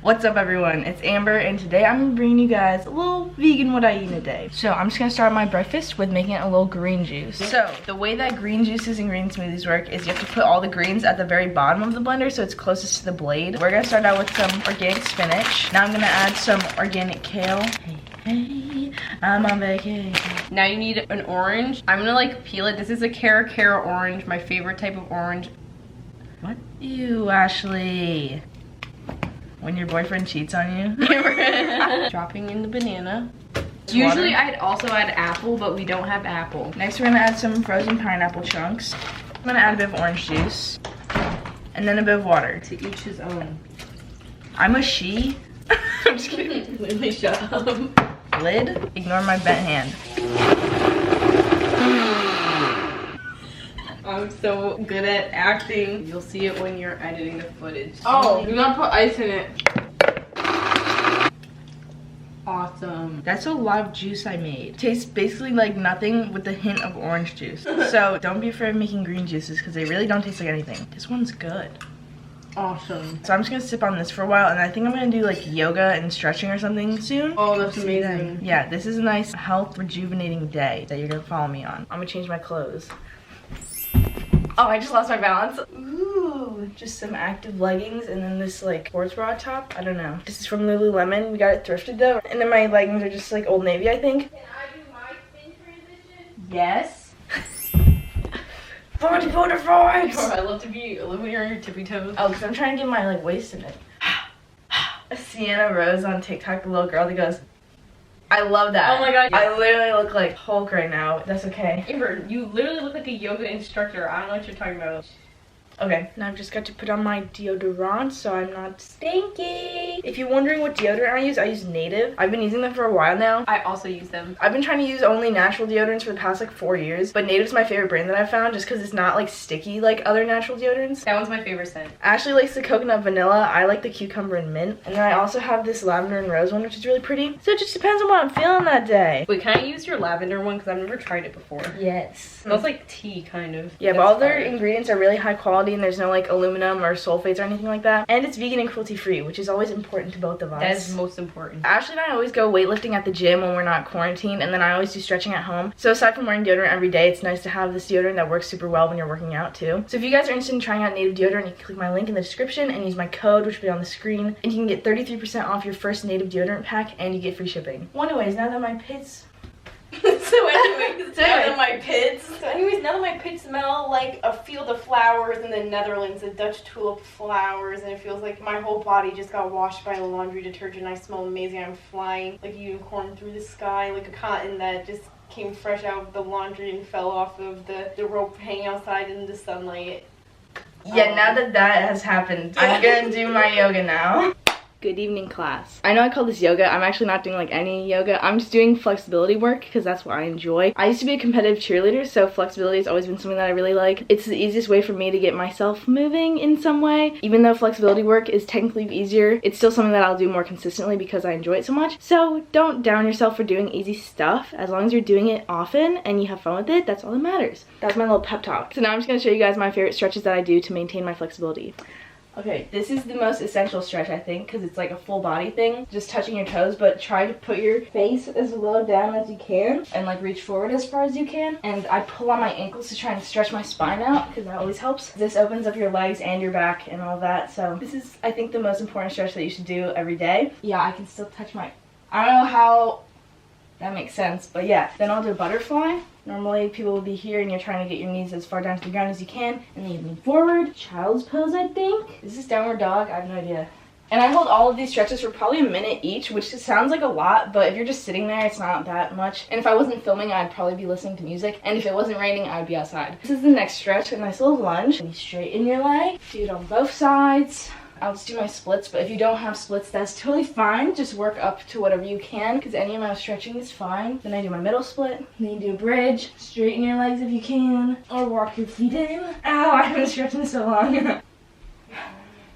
What's up everyone, it's Amber and today I'm bringing you guys a little vegan what I eat in a day. So I'm just gonna start my breakfast with making a little green juice. So the way that green juices and green smoothies work is you have to put all the greens at the very bottom of the blender so it's closest to the blade. We're gonna start out with some organic spinach. Now I'm gonna add some organic kale. Hey, I'm on vacation. Now you need an orange. I'm gonna like peel it. This is a Cara orange, my favorite type of orange. What? Ew, Ashley. When your boyfriend cheats on you. Dropping in the banana. Usually I'd also add apple, but we don't have apple. Next we're gonna add some frozen pineapple chunks. I'm gonna add a bit of orange juice. And then a bit of water. To each his own. I'm a she. I'm just kidding. Literally shut up. Lid? Ignore my bent hand. I'm so good at acting. You'll see it when you're editing the footage. Oh, you gotta put ice in it. Awesome. That's a lot of juice I made. Tastes basically like nothing with a hint of orange juice. So don't be afraid of making green juices because they really don't taste like anything. This one's good. Awesome. So I'm just gonna sip on this for a while and I think I'm gonna do like yoga and stretching or something soon. Oh, that's amazing. Yeah, this is a nice health rejuvenating day that you're gonna follow me on. I'm gonna change my clothes. Oh, I just lost my balance. Ooh, just some active leggings and then this like sports bra top. I don't know. This is from Lululemon. We got it thrifted though. And then my leggings are just like Old Navy, I think. Can I do my spin transition? Yes. 45. I love when you're on your tippy toes. Oh, because I'm trying to get my like waist in it. Sienna Rose on TikTok, the little girl that goes, I love that. Oh my god. I literally look like Hulk right now. That's okay. Amber, you literally look like a yoga instructor. I don't know what you're talking about. Okay, now I've just got to put on my deodorant so I'm not stinky. If you're wondering what deodorant I use Native. I've been using them for a while now. I also use them. I've been trying to use only natural deodorants for the past like 4 years, but Native's my favorite brand that I've found just because it's not like sticky like other natural deodorants. That one's my favorite scent. Ashley likes the coconut vanilla. I like the cucumber and mint. And then I also have this lavender and rose one, which is really pretty. So it just depends on what I'm feeling that day. Wait, can I use your lavender one? Because I've never tried it before. Yes. It smells like tea, kind of. Yeah, but all their ingredients are really high quality and there's no like aluminum or sulfates or anything like that. And it's vegan and cruelty free, which is always important to both of us. That is most important. Ashley and I always go weightlifting at the gym when we're not quarantined, and then I always do stretching at home. So aside from wearing deodorant every day, it's nice to have this deodorant that works super well when you're working out too. So if you guys are interested in trying out Native deodorant, you can click my link in the description and use my code, which will be on the screen, and you can get 33% off your first Native deodorant pack and you get free shipping. Well, anyways, now that my pits So anyways, now that my pits smell like a field of flowers in the Netherlands, the Dutch tulip flowers, and it feels like my whole body just got washed by laundry detergent. I smell amazing. I'm flying like a unicorn through the sky, like a cotton that just came fresh out of the laundry and fell off of the rope hanging outside in the sunlight. Yeah, now that has happened, I'm gonna do my yoga now. Good evening, class. I know I call this yoga. I'm actually not doing like any yoga. I'm just doing flexibility work because that's what I enjoy. I used to be a competitive cheerleader, so flexibility has always been something that I really like. It's the easiest way for me to get myself moving in some way. Even though flexibility work is technically easier, it's still something that I'll do more consistently because I enjoy it so much. So don't down yourself for doing easy stuff. As long as you're doing it often and you have fun with it, that's all that matters. That's my little pep talk. So now I'm just gonna show you guys my favorite stretches that I do to maintain my flexibility. Okay, this is the most essential stretch, I think, because it's like a full body thing, just touching your toes, but try to put your face as low down as you can and like reach forward as far as you can. And I pull on my ankles to try and stretch my spine out because that always helps. This opens up your legs and your back and all that. So this is, I think, the most important stretch that you should do every day. Yeah, I can still touch my, I don't know how that makes sense, but yeah. Then I'll do a butterfly. Normally people will be here and you're trying to get your knees as far down to the ground as you can, and then you lean forward. Child's pose, I think. Is this downward dog? I have no idea. And I hold all of these stretches for probably a minute each, which just sounds like a lot, but if you're just sitting there, it's not that much. And if I wasn't filming, I'd probably be listening to music. And if it wasn't raining, I would be outside. This is the next stretch, a nice little lunge. And you straighten your leg. Do it on both sides. I'll just do my splits, but if you don't have splits, that's totally fine. Just work up to whatever you can, because any amount of stretching is fine. Then I do my middle split. Then you do a bridge. Straighten your legs if you can, or walk your feet in. Ow, I haven't stretched in so long.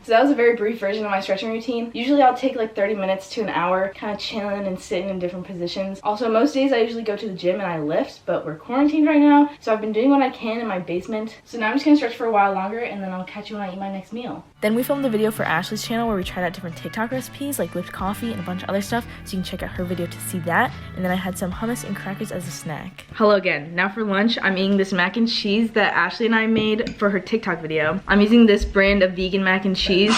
So that was a very brief version of my stretching routine. Usually I'll take like 30 minutes to an hour, kind of chilling and sitting in different positions. Also, most days I usually go to the gym and I lift, but we're quarantined right now, so I've been doing what I can in my basement. So now I'm just gonna stretch for a while longer, and then I'll catch you when I eat my next meal. Then we filmed a video for Ashley's channel where we tried out different TikTok recipes like whipped coffee and a bunch of other stuff, so you can check out her video to see that. And then I had some hummus and crackers as a snack. Hello again. Now for lunch, I'm eating this mac and cheese that Ashley and I made for her TikTok video. I'm using this brand of vegan mac and cheese.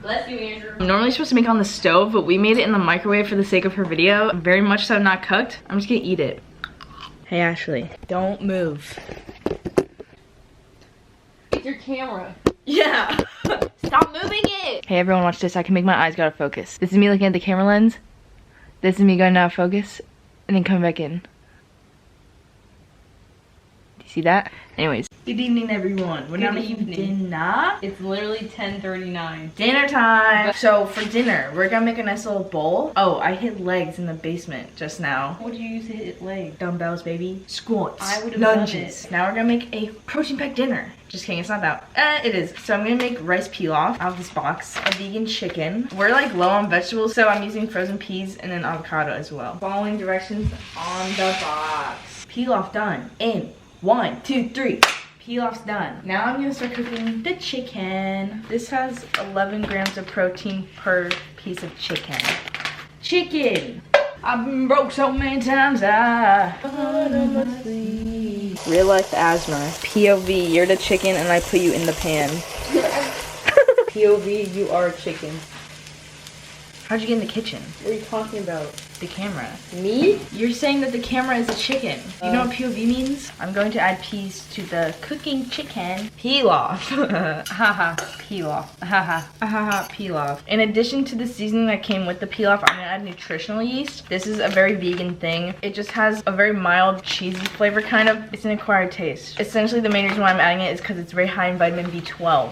Bless you, Andrew. I'm normally supposed to make it on the stove, but we made it in the microwave for the sake of her video. Very much so not cooked. I'm just gonna eat it. Hey Ashley, don't move. It's your camera. Yeah. Stop moving it. Hey everyone, watch this. I can make my eyes go out of focus. This is me looking at the camera lens. This is me going out of focus and then coming back in. Do you see that? Anyways. Good evening everyone. We're now making dinner. It's literally 10:39. Dinner time. So for dinner, we're gonna make a nice little bowl. Oh, I hit legs in the basement just now. What do you use to hit legs? Dumbbells, baby. Squats. I would have done lunges. it. Now we're gonna make a protein-packed dinner. Just kidding, it's not that. It is. So I'm gonna make rice pilaf out of this box, a vegan chicken. We're like low on vegetables, so I'm using frozen peas and an avocado as well. Following directions on the box. Pilaf done in 1, 2, 3. Pilaf's done. Now I'm gonna start cooking the chicken. This has 11 grams of protein per piece of chicken. Chicken! I've been broke so many times, Real life asthma. POV, you're the chicken and I put you in the pan. POV, you are a chicken. How'd you get in the kitchen? What are you talking about? The camera. Me? You're saying that the camera is a chicken. You know what POV means? I'm going to add peas to the cooking chicken. Pilaf. Haha, pilaf. Haha, haha, pilaf. In addition to the seasoning that came with the pilaf, I'm gonna add nutritional yeast. This is a very vegan thing. It just has a very mild, cheesy flavor kind of. It's an acquired taste. Essentially, the main reason why I'm adding it is because it's very high in vitamin B12.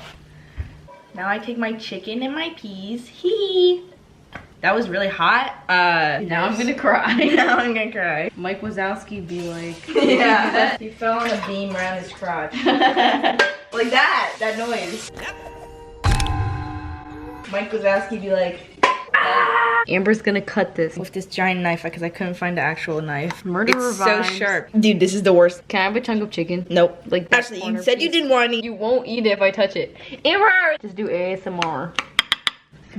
Now I take my chicken and my peas. Hee. That was really hot. Now I'm gonna cry. Now I'm gonna cry. Mike Wazowski be like, yeah. He fell on a beam around his crotch. Like that noise. Mike Wazowski be like, ah! Amber's gonna cut this with this giant knife because I couldn't find the actual knife. Murderer It's so vibes. sharp. Dude, this is the worst. Can I have a chunk of chicken? Nope. Like that Actually, you corner said you piece. didn't want to eat. You won't eat it if I touch it. Amber! Just do ASMR.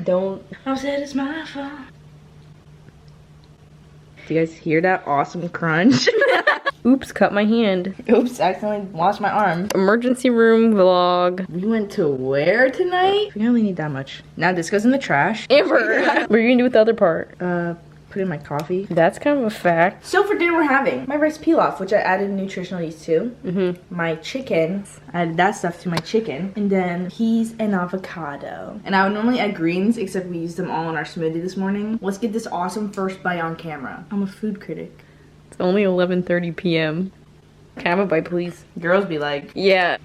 Don't. I said it's my fault. Do you guys hear that awesome crunch? Oops, cut my hand. Oops, accidentally lost my arm. Emergency room vlog. We went to where tonight? We only need that much. Now this goes in the trash. Amber! What are you gonna do with the other part? Put in my coffee. That's kind of a fact. So for dinner we're having my rice pilaf, which I added nutritional yeast to. My chicken, I added that stuff to my chicken. And then peas and avocado. And I would normally add greens, except we used them all in our smoothie this morning. Let's get this awesome first bite on camera. I'm a food critic. It's only 11:30 p.m. Can I have a bite, please? Girls be like, Yeah.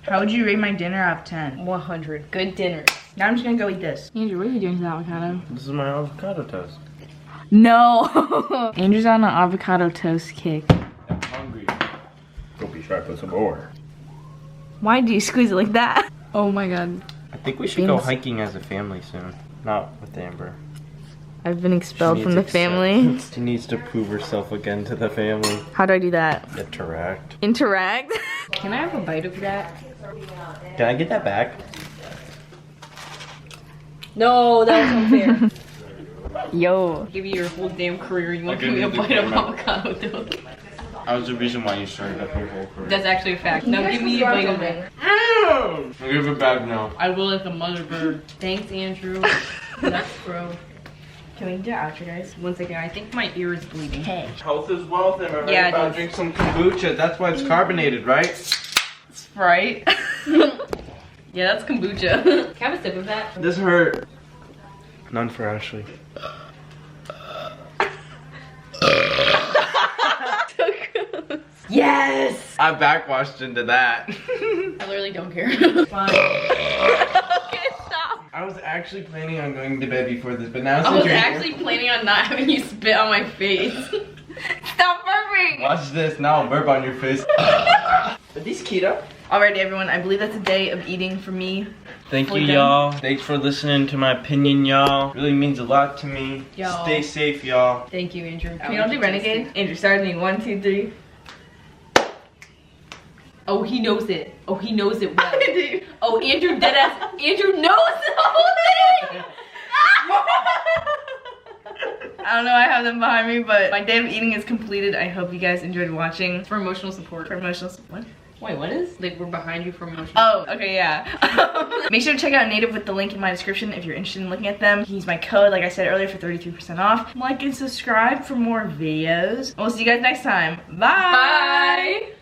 how would you rate my dinner out of 10? 100. Good dinner. Now I'm just gonna go eat this. Andrew, what are you doing to the avocado? This is my avocado toast. No! Andrew's on an avocado toast kick. I'm hungry. Go be sharp with some more. Why do you squeeze it like that? Oh my god. I think we should go hiking as a family soon. Not with Amber. I've been expelled She from the needs family. acceptance. She needs to prove herself again to the family. How do I do that? Interact. Interact? Can I have a bite of that? Can I get that back? No, that was unfair. Yo. Give you your whole damn career. You want to Okay, give me a need to bite of come out. avocado toast. That was the reason why you started up your whole career. That's actually a fact. Now give me a bite of it. I'll give it back now. I will like a mother bird. Thanks, Andrew. Nuts, bro. Can we do outro, guys? One second, I think my ear is bleeding. Hey. Health is wealth, am I right? Yeah, it About is. drink some kombucha. That's why it's carbonated, right? Sprite. Yeah, that's kombucha. Can I have a sip of that? This hurt. None for Ashley. Yes! I backwashed into that. I literally don't care. Fine. Okay, stop. I was actually planning on going to bed before this, but now it's I a was drink. actually planning on not having you spit on my face. Stop burping! Watch this, now I'll burp on your face. Are these keto? Alrighty, everyone. I believe that's a day of eating for me. Thank you, Fully done. y'all. Thanks for listening to my opinion, y'all. Really means a lot to me. Y'all. Stay safe, y'all. Thank you, Andrew. Can you all do Renegade? Andrew, start with me. 1, 2, 3. Oh, he knows it. Oh, he knows it well. Oh, Andrew deadass. Andrew knows the whole thing. I don't know, I have them behind me, but my day of eating is completed. I hope you guys enjoyed watching. It's for emotional support. For emotional support. Wait, what is? Like, we're behind you for emotional support. Oh, okay, yeah. Make sure to check out Native with the link in my description if you're interested in looking at them. Use my code, like I said earlier, for 33% off. Like and subscribe for more videos. And we'll see you guys next time. Bye! Bye!